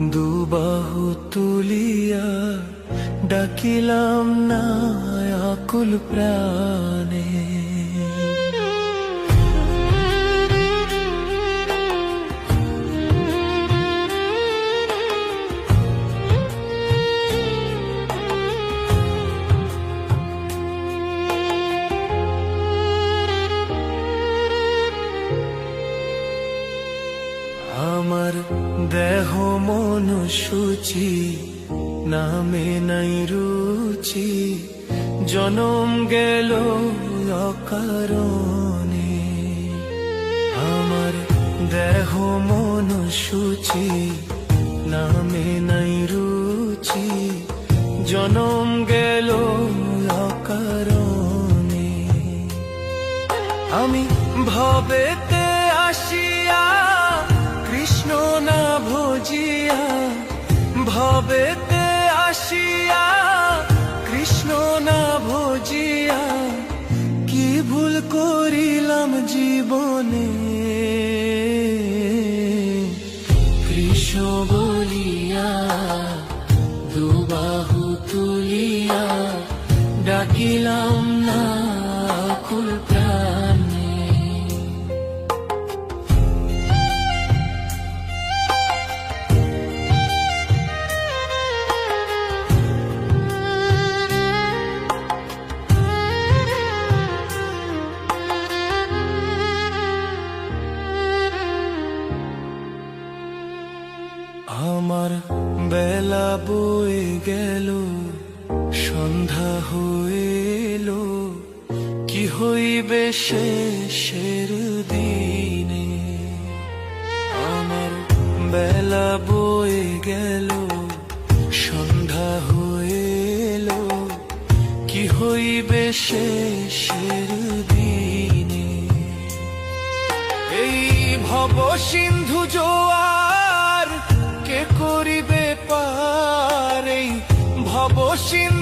দুবাহু তুলিয়া ডাকিলাম না আকুল প্রাণে। আমার দেহ মন সূচি নামে নাই রুচি, জনম গেল অকারণে। আমার দেহ মন সূচি নামে নাই রুচি, জনম গেল অকারণে। আমি ভবেতে আসিয়া কৃষ্ণ না ভজিয়া, ভবেতে আসিয়া কৃষ্ণ না ভজিয়া, কি ভুল করিলাম জীবনে। কৃষ্ণ বলিয়া দুবাহু তুলিয়া ডাকিলাম না আকুল প্রাণে। আমার বেলা বয়ে গেল, সন্ধ্যা হইল, কি হইবে শেষের দিনে। আমার বেলা বয়ে গেল, সন্ধ্যা হইল, কি হইবে শেষের দিনে। এই ভব সিন্ধু জোয়ার কে করিবে পার, এই ভব সিন্ধু